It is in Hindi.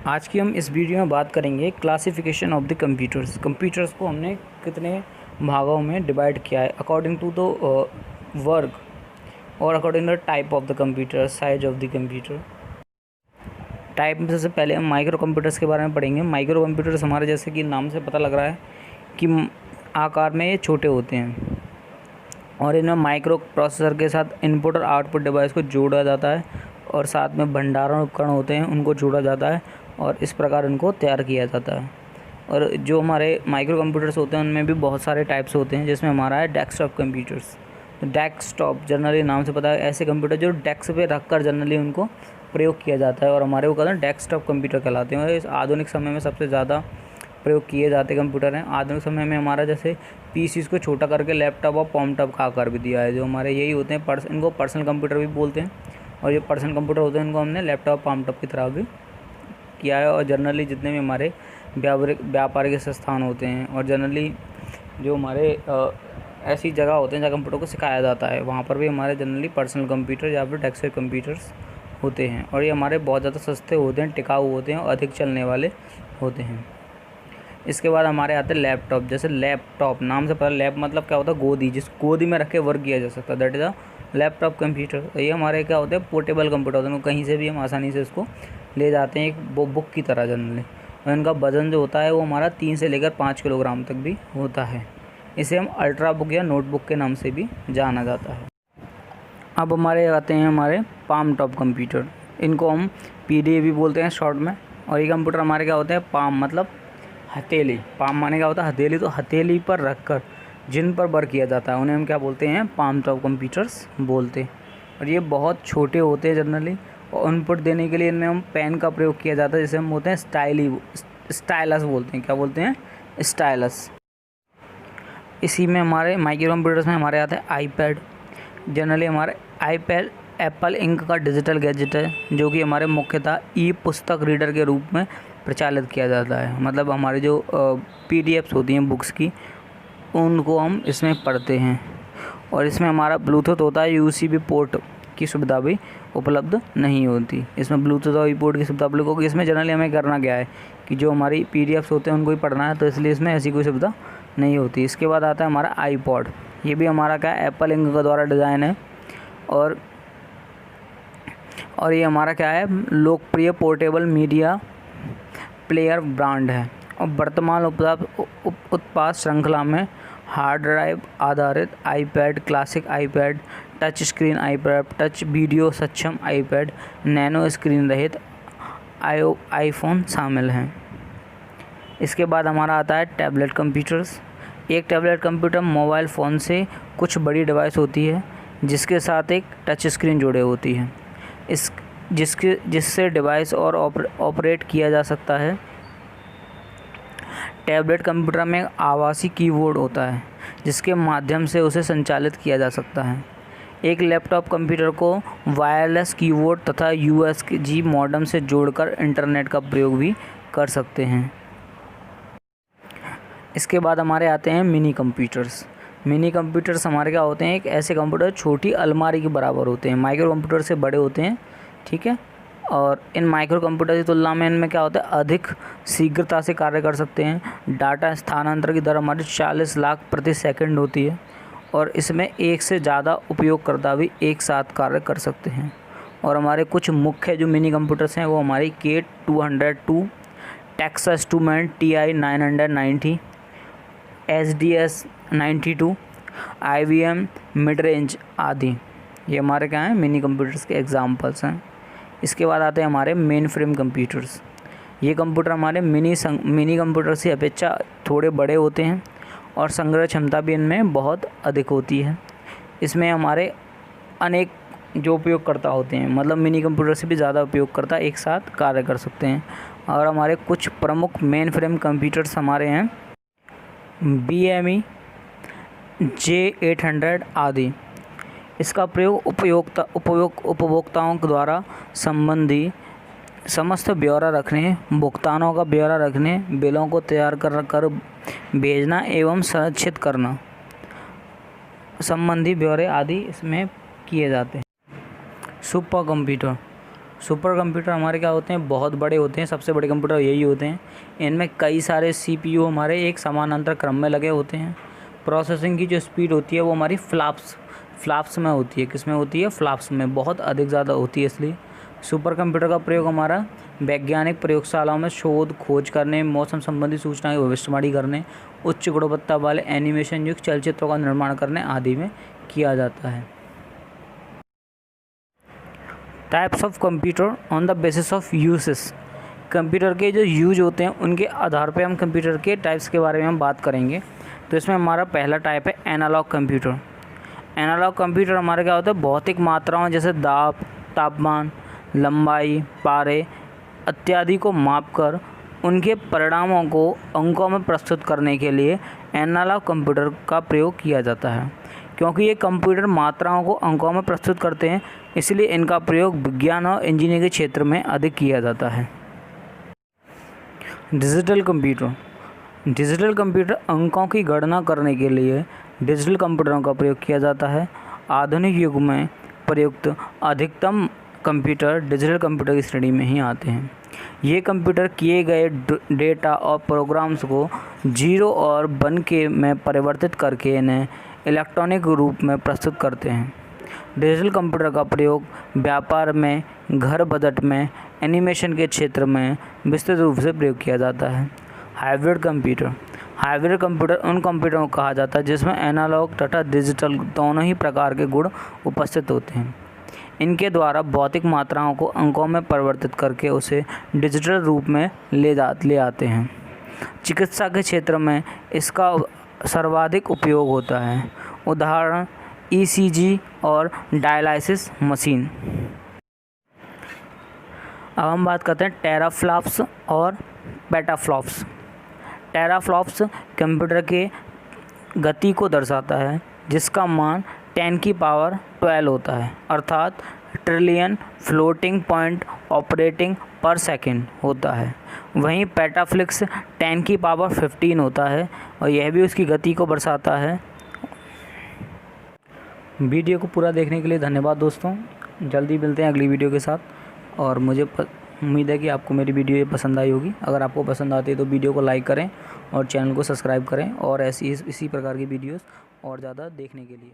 आज की हम इस वीडियो में बात करेंगे classification of the computers. Computers को हमने कितने भागों में डिवाइड किया है अकॉर्डिंग टू द वर्क और according to the type of the computer, size of the computer. Type में सबसे पहले हम माइक्रो कंप्यूटर्स के बारे में पढ़ेंगे। माइक्रो कंप्यूटर्स हमारे जैसे कि नाम से पता लग रहा है कि आकार में ये छोटे होते हैं और इनमें माइक्रो प्रोसेसर के साथ इनपुट और आउटपुट डिवाइस को जोड़ा जाता है और साथ में भंडारण उपकरण होते हैं उनको जोड़ा जाता है और इस प्रकार इनको तैयार किया जाता है। और जो हमारे माइक्रो कंप्यूटर्स होते हैं उनमें भी बहुत सारे टाइप्स होते हैं, जिसमें हमारा है डेस्कटॉप कंप्यूटर्स। डेस्कटॉप जनरली नाम से पता है ऐसे कंप्यूटर जो डेस्क पे रखकर जनरली उनको प्रयोग किया जाता है और हमारे वो कहते हैं डेस्कटॉप कंप्यूटर कहलाते हैं। और इस आधुनिक समय में सबसे ज़्यादा प्रयोग किए जाते कंप्यूटर हैं। आधुनिक समय में हमारा जैसे पीसीज को छोटा करके लैपटॉप और पॉमटॉप का आकार भी दिया है। जो हमारे यही होते हैं इनको पर्सनल कंप्यूटर भी बोलते हैं और जो पर्सनल कंप्यूटर होते हैं उनको हमने लैपटॉप पॉमटॉप की तरह भी किया है। और जनरली जितने भी हमारे व्यापारिक संस्थान होते हैं और जनरली जो हमारे ऐसी जगह होते हैं जहाँ कंप्यूटर को सिखाया जाता है वहाँ पर भी हमारे जनरली पर्सनल कंप्यूटर या फिर डेस्कटॉप कंप्यूटर्स होते हैं। और ये हमारे बहुत ज़्यादा सस्ते होते हैं, टिकाऊ होते हैं और अधिक चलने वाले होते हैं। इसके बाद हमारे आते हैं लैपटॉप। जैसे लैपटॉप नाम से पता, लैप मतलब क्या होता है गोदी, जिस गोदी में रख के वर्क किया जा सकता है, that is a laptop computer. ये हमारे क्या होते हैं पोर्टेबल कंप्यूटर होते हैं, कहीं से भी हम आसानी से इसको ले जाते हैं, एक बुक की तरह जनरली। और इनका वज़न जो होता है वो हमारा 3 से लेकर 5 किलोग्राम तक भी होता है। इसे हम अल्ट्रा बुक या नोटबुक के नाम से भी जाना जाता है। अब हमारे आते हैं हमारे पाम टॉप कंप्यूटर। इनको हम पीडीए भी बोलते हैं शॉर्ट में। और ये कंप्यूटर हमारे क्या होते हैं पाम मतलब हथेली, पाम माने क्या होता है हथेली, तो हथेली पर रखकर जिन पर वर्क किया जाता है उन्हें हम क्या बोलते हैं पाम टॉप कंप्यूटर्स बोलते हैं। और ये बहुत छोटे होते हैं जनरली और इनपुट देने के लिए इनमें हम पेन का प्रयोग किया जाता है, जिसे हम बोलते हैं स्टाइलस बोलते हैं। क्या बोलते हैं? स्टाइलस। इसी में हमारे माइक्रो कंप्यूटर्स में हमारे आते हैं आईपैड। जनरली हमारे आईपैड एप्पल इंक का डिजिटल गैजेट है जो कि हमारे मुख्यतः ई पुस्तक रीडर के रूप में प्रचालित किया जाता है। मतलब हमारे जो पीडीएफ्स होती हैं बुक्स की उनको हम इसमें पढ़ते हैं। और इसमें हमारा ब्लूटूथ होता है, यूएसबी पोर्ट की सुविधा भी उपलब्ध नहीं होती। इसमें ब्लूटूथ और पोर्ट की सुविधा उपलब्ध होगी। इसमें जनरली हमें करना क्या है कि जो हमारी पीडीएफ्स होते हैं उनको ही पढ़ना है, तो इसलिए इसमें ऐसी कोई सुविधा नहीं होती। इसके बाद आता है हमारा आईपॉड। ये भी हमारा क्या एप्पल इंक के द्वारा डिज़ाइन है और ये हमारा क्या है लोकप्रिय पोर्टेबल मीडिया प्लेयर ब्रांड है। और वर्तमान उत्पाद श्रृंखला में हार्ड ड्राइव आधारित iPad, classic iPad, touch screen iPad, touch video सक्षम आईपैड, नैनो स्क्रीन रहित आईफोन शामिल हैं। इसके बाद हमारा आता है टैबलेट कंप्यूटर्स। एक टैबलेट कंप्यूटर मोबाइल फ़ोन से कुछ बड़ी डिवाइस होती है जिसके साथ एक टच स्क्रीन जुड़े होती है, जिससे डिवाइस और ऑपरेट किया जा सकता है। टैबलेट कंप्यूटर में आभासी कीबोर्ड होता है जिसके माध्यम से उसे संचालित किया जा सकता है। एक लैपटॉप कंप्यूटर को वायरलेस कीबोर्ड तथा यूएसबी मॉडेम से जोड़कर इंटरनेट का प्रयोग भी कर सकते हैं। इसके बाद हमारे आते हैं मिनी कंप्यूटर्स। मिनी कंप्यूटर्स हमारे क्या होते हैं एक ऐसे कंप्यूटर छोटी अलमारी के बराबर होते हैं, माइक्रो कंप्यूटर से बड़े होते हैं, ठीक है। और इन माइक्रो कंप्यूटर की तुलना में इनमें क्या होता है अधिक शीघ्रता से कार्य कर सकते हैं। डाटा स्थानांतरण की दर हमारी 40 लाख प्रति सेकंड होती है और इसमें एक से ज़्यादा उपयोगकर्ता भी एक साथ कार्य कर सकते हैं। और हमारे कुछ मुख्य जो मिनी कंप्यूटर्स हैं वो हमारी K202, Texas instrument TI-990, SDS 92, IBM mid range आदि, ये हमारे क्या हैं मिनी कंप्यूटर्स के एग्जांपल्स हैं। इसके बाद आते हैं हमारे मेन फ्रेम कंप्यूटर्स। ये कंप्यूटर हमारे मिनी कंप्यूटर से अपेक्षा थोड़े बड़े होते हैं और संग्रह क्षमता भी इनमें बहुत अधिक होती है। इसमें हमारे अनेक जो उपयोगकर्ता होते हैं, मतलब मिनी कंप्यूटर से भी ज़्यादा उपयोगकर्ता एक साथ कार्य कर सकते हैं। और हमारे कुछ प्रमुख मेन फ्रेम कंप्यूटर्स हमारे हैं BME, J800 आदि। इसका प्रयोग उपभोक्ताओं के द्वारा संबंधी समस्त ब्यौरा रखने, भुगतानों का ब्यौरा रखने, बिलों को तैयार कर भेजना एवं संरक्षित करना संबंधी ब्यौरे आदि इसमें किए जाते हैं। सुपर कंप्यूटर सुपर कंप्यूटर हमारे क्या होते हैं, बहुत बड़े होते हैं, सबसे बड़े कंप्यूटर यही होते हैं। इनमें कई सारे CPU हमारे एक समानांतर क्रम में लगे होते हैं। प्रोसेसिंग की जो स्पीड होती है वो हमारी फ्लॉप्स में होती है। किस में होती है? फ्लॉप्स में, बहुत अधिक ज़्यादा होती है। इसलिए सुपर कंप्यूटर का प्रयोग हमारा वैज्ञानिक प्रयोगशालाओं में शोध खोज करने, मौसम संबंधी सूचना की भविष्यवाणी करने, उच्च गुणवत्ता वाले एनिमेशन युक्त चलचित्रों का निर्माण करने आदि में किया जाता है। Types of computer on the basis of uses. Computer के जो यूज होते हैं उनके आधार पे हम कंप्यूटर के टाइप्स के बारे में हम बात करेंगे। तो इसमें हमारा पहला टाइप है एनालॉग कंप्यूटर। एनालॉग कंप्यूटर हमारे क्या होता है, भौतिक मात्राओं जैसे दाब, तापमान, लंबाई, पारे इत्यादि को मापकर उनके परिणामों को अंकों में प्रस्तुत करने के लिए एनालॉग कंप्यूटर का प्रयोग किया जाता है। क्योंकि ये कंप्यूटर मात्राओं को अंकों में प्रस्तुत करते हैं, इसलिए इनका प्रयोग विज्ञान और इंजीनियरिंग के क्षेत्र में अधिक किया जाता है। Digital computer. डिजिटल कंप्यूटर अंकों की गणना करने के लिए डिजिटल कंप्यूटरों का प्रयोग किया जाता है। आधुनिक युग में प्रयुक्त अधिकतम कंप्यूटर डिजिटल कंप्यूटर की श्रेणी में ही आते हैं। ये कंप्यूटर किए गए डेटा और प्रोग्राम्स को 0 और 1 के में परिवर्तित करके इन्हें इलेक्ट्रॉनिक रूप में प्रस्तुत करते हैं। डिजिटल कंप्यूटर का प्रयोग व्यापार में, घर बजट में, एनिमेशन के क्षेत्र में विस्तृत रूप से प्रयोग किया जाता है। Hybrid computer. हाइब्रिड कंप्यूटर उन कंप्यूटरों को कहा जाता है जिसमें एनालॉग तथा डिजिटल दोनों ही प्रकार के गुण उपस्थित होते हैं। इनके द्वारा भौतिक मात्राओं को अंकों में परिवर्तित करके उसे डिजिटल रूप में ले आते हैं। चिकित्सा के क्षेत्र में इसका सर्वाधिक उपयोग होता है। उदाहरण ECG और डायलाइसिस मशीन। अब हम बात करते हैं टेराफ्लॉप्स और पेटाफ्लॉप्स। टेराफ्लॉप्स कंप्यूटर के गति को दर्शाता है जिसका मान 10⁻12 होता है, अर्थात ट्रिलियन फ्लोटिंग पॉइंट ऑपरेटिंग पर सेकंड होता है। वहीं पेटाफ्लिक्स 10⁻15 होता है और यह भी उसकी गति को दर्शाता है। वीडियो को पूरा देखने के लिए धन्यवाद दोस्तों। जल्दी मिलते हैं अगली वीडियो के साथ और मुझे उम्मीद है कि आपको मेरी वीडियो ये पसंद आई होगी। अगर आपको पसंद आती है तो वीडियो को लाइक करें और चैनल को सब्सक्राइब करें और इसी प्रकार की वीडियोस और ज़्यादा देखने के लिए।